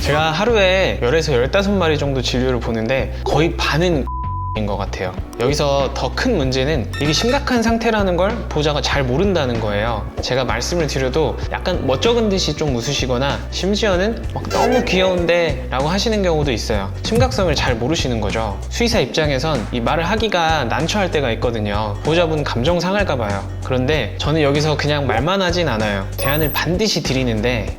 제가 하루에 10에서 15마리 정도 진료를 보는데 거의 반은 인 것 같아요. 여기서 더 큰 문제는 이게 심각한 상태라는 걸 보호자가 잘 모른다는 거예요. 제가 말씀을 드려도 약간 멋쩍은 듯이 좀 웃으시거나 심지어는 막 너무 귀여운데 라고 하시는 경우도 있어요. 심각성을 잘 모르시는 거죠. 수의사 입장에선 이 말을 하기가 난처할 때가 있거든요. 보호자분 감정 상할까 봐요. 그런데 저는 여기서 그냥 말만 하진 않아요. 대안을 반드시 드리는데,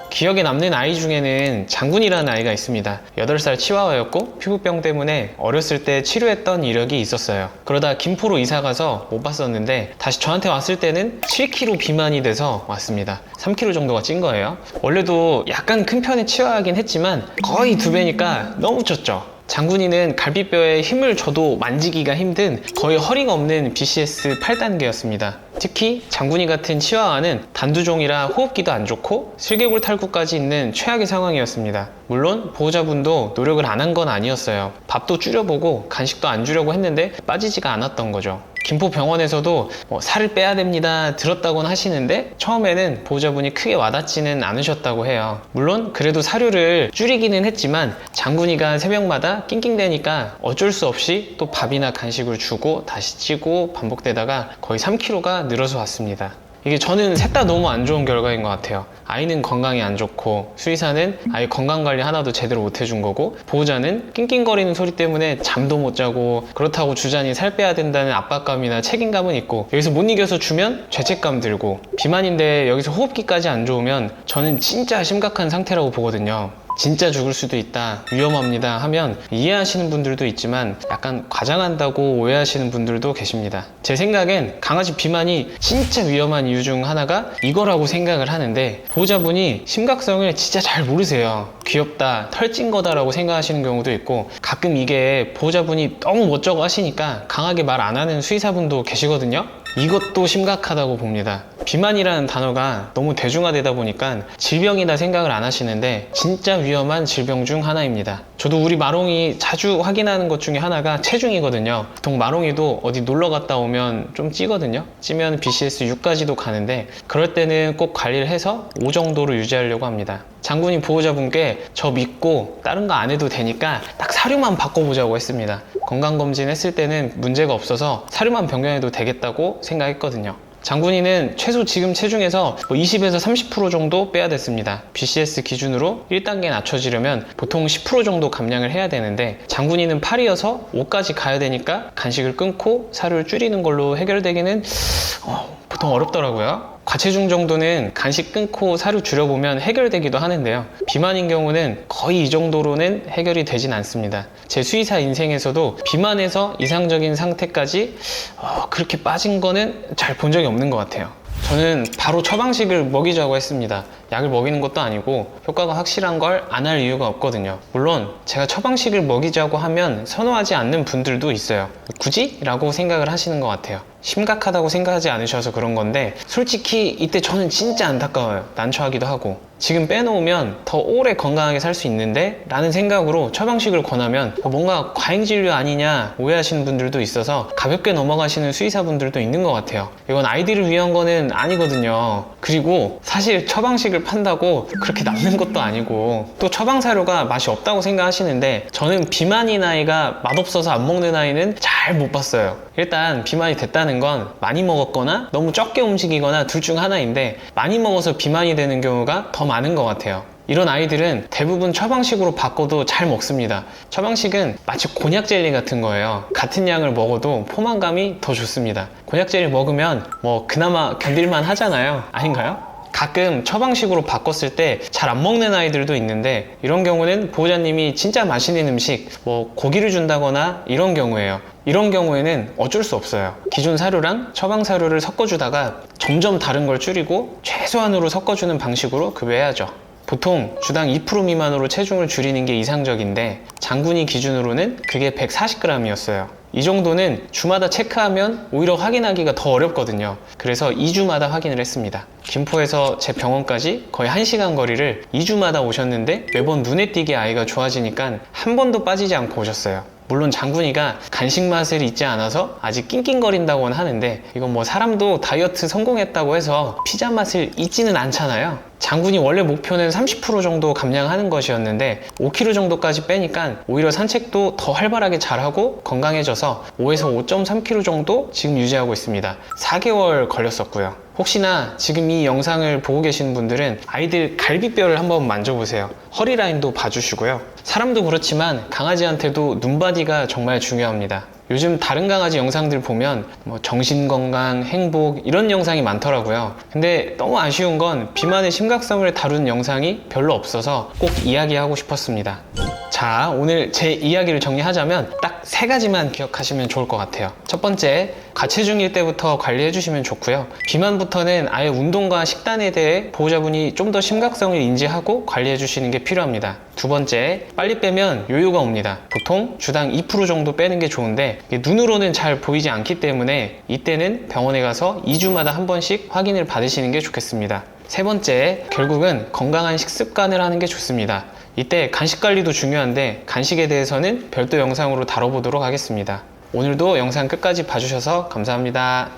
기억에 남는 아이 중에는 장군이라는 아이가 있습니다. 8살 치와와였고 피부병 때문에 어렸을 때 치료했던 이력이 있었어요. 그러다 김포로 이사가서 못 봤었는데 다시 저한테 왔을 때는 7kg 비만이 돼서 왔습니다. 3kg 정도가 찐 거예요. 원래도 약간 큰 편의 치와하긴 했지만 거의 2배니까 너무 쪘죠. 장군이는 갈비뼈에 힘을 줘도 만지기가 힘든 거의 허리가 없는 BCS 8단계였습니다. 특히 장군이 같은 치와와는 단두종이라 호흡기도 안 좋고 슬개골 탈구까지 있는 최악의 상황이었습니다. 물론 보호자분도 노력을 안 한 건 아니었어요. 밥도 줄여보고 간식도 안 주려고 했는데 빠지지가 않았던 거죠. 김포 병원에서도 살을 빼야 됩니다 들었다고는 하시는데 처음에는 보호자분이 크게 와닿지는 않으셨다고 해요. 물론 그래도 사료를 줄이기는 했지만 장군이가 새벽마다 낑낑대니까 어쩔 수 없이 또 밥이나 간식을 주고 다시 찌고 반복되다가 거의 3kg가 늘어서 왔습니다. 이게 저는 셋 다 너무 안 좋은 결과인 것 같아요. 아이는 건강이 안 좋고 수의사는 아이 건강관리 하나도 제대로 못 해준 거고 보호자는 낑낑거리는 소리 때문에 잠도 못 자고 그렇다고 주잔이 살 빼야 된다는 압박감이나 책임감은 있고 여기서 못 이겨서 주면 죄책감 들고 비만인데 여기서 호흡기까지 안 좋으면 저는 진짜 심각한 상태라고 보거든요. 진짜 죽을 수도 있다, 위험합니다 하면 이해하시는 분들도 있지만 약간 과장한다고 오해하시는 분들도 계십니다. 제 생각엔 강아지 비만이 진짜 위험한 이유 중 하나가 이거라고 생각을 하는데 보호자분이 심각성을 진짜 잘 모르세요. 귀엽다, 털찐 거다 라고 생각하시는 경우도 있고 가끔 이게 보호자분이 너무 멋쩍어 하시니까 강하게 말 안 하는 수의사분도 계시거든요. 이것도 심각하다고 봅니다. 비만이라는 단어가 너무 대중화되다 보니까 질병이다 생각을 안 하시는데 진짜 위험한 질병 중 하나입니다. 저도 우리 마롱이 자주 확인하는 것 중에 하나가 체중이거든요. 보통 마롱이도 어디 놀러 갔다 오면 좀 찌거든요. 찌면 BCS 6까지도 가는데 그럴 때는 꼭 관리를 해서 5 정도로 유지하려고 합니다. 장군이 보호자분께 저 믿고 다른 거 안 해도 되니까 딱 사료만 바꿔보자고 했습니다. 건강검진 했을 때는 문제가 없어서 사료만 변경해도 되겠다고 생각했거든요. 장군이는 최소 지금 체중에서 20에서 30% 정도 빼야 됐습니다. BCS 기준으로 1단계 낮춰지려면 보통 10% 정도 감량을 해야 되는데 장군이는 8이어서 5까지 가야 되니까 간식을 끊고 사료를 줄이는 걸로 해결되기는 보통 어렵더라고요. 과체중 정도는 간식 끊고 사료 줄여보면 해결되기도 하는데요. 비만인 경우는 거의 이 정도로는 해결이 되진 않습니다. 제 수의사 인생에서도 비만에서 이상적인 상태까지 그렇게 빠진 거는 잘 본 적이 없는 것 같아요. 저는 바로 처방식을 먹이자고 했습니다. 약을 먹이는 것도 아니고 효과가 확실한 걸 안 할 이유가 없거든요. 물론 제가 처방식을 먹이자고 하면 선호하지 않는 분들도 있어요. 굳이? 라고 생각을 하시는 것 같아요. 심각하다고 생각하지 않으셔서 그런 건데 솔직히 이때 저는 진짜 안타까워요. 난처하기도 하고 지금 빼놓으면 더 오래 건강하게 살 수 있는데 라는 생각으로 처방식을 권하면 뭔가 과잉진료 아니냐 오해하시는 분들도 있어서 가볍게 넘어가시는 수의사분들도 있는 것 같아요. 이건 아이들을 위한 거는 아니거든요. 그리고 사실 처방식을 판다고 그렇게 남는 것도 아니고 또 처방 사료가 맛이 없다고 생각하시는데 저는 비만인 아이가 맛없어서 안 먹는 아이는 잘 못 봤어요. 일단 비만이 됐다는 건 많이 먹었거나 너무 적게 움직이거나 둘 중 하나인데 많이 먹어서 비만이 되는 경우가 더 많은 것 같아요. 이런 아이들은 대부분 처방식으로 바꿔도 잘 먹습니다. 처방식은 마치 곤약 젤리 같은 거예요. 같은 양을 먹어도 포만감이 더 좋습니다. 곤약 젤리 먹으면 그나마 견딜만 하잖아요. 아닌가요? 가끔 처방식으로 바꿨을 때 잘 안 먹는 아이들도 있는데 이런 경우는 보호자님이 진짜 맛있는 음식 고기를 준다거나 이런 경우에요. 이런 경우에는 어쩔 수 없어요. 기존 사료랑 처방 사료를 섞어주다가 점점 다른 걸 줄이고 최소한으로 섞어주는 방식으로 급여해야죠. 보통 주당 2% 미만으로 체중을 줄이는 게 이상적인데 장군이 기준으로는 그게 140g이었어요. 이 정도는 주마다 체크하면 오히려 확인하기가 더 어렵거든요. 그래서 2주마다 확인을 했습니다. 김포에서 제 병원까지 거의 1시간 거리를 2주마다 오셨는데 매번 눈에 띄게 아이가 좋아지니까 한 번도 빠지지 않고 오셨어요. 물론 장군이가 간식 맛을 잊지 않아서 아직 낑낑거린다고는 하는데 이건 사람도 다이어트 성공했다고 해서 피자 맛을 잊지는 않잖아요. 장군이 원래 목표는 30% 정도 감량하는 것이었는데 5kg 정도까지 빼니까 오히려 산책도 더 활발하게 잘하고 건강해져서 5에서 5.3kg 정도 지금 유지하고 있습니다. 4개월 걸렸었고요. 혹시나 지금 이 영상을 보고 계시는 분들은 아이들 갈비뼈를 한번 만져보세요. 허리 라인도 봐주시고요. 사람도 그렇지만 강아지한테도 눈바디가 정말 중요합니다. 요즘 다른 강아지 영상들 보면 뭐 정신건강, 행복 이런 영상이 많더라고요. 근데 너무 아쉬운 건 비만의 심각성을 다룬 영상이 별로 없어서 꼭 이야기하고 싶었습니다. 자, 오늘 제 이야기를 정리하자면 딱 3가지만 기억하시면 좋을 것 같아요. 첫 번째, 과체중일 때부터 관리해 주시면 좋고요. 비만부터는 아예 운동과 식단에 대해 보호자분이 좀 더 심각성을 인지하고 관리해 주시는 게 필요합니다. 두 번째, 빨리 빼면 요요가 옵니다. 보통 주당 2% 정도 빼는 게 좋은데 눈으로는 잘 보이지 않기 때문에 이때는 병원에 가서 2주마다 한 번씩 확인을 받으시는 게 좋겠습니다. 세 번째, 결국은 건강한 식습관을 하는 게 좋습니다. 이때 간식 관리도 중요한데 간식에 대해서는 별도 영상으로 다뤄보도록 하겠습니다. 오늘도 영상 끝까지 봐주셔서 감사합니다.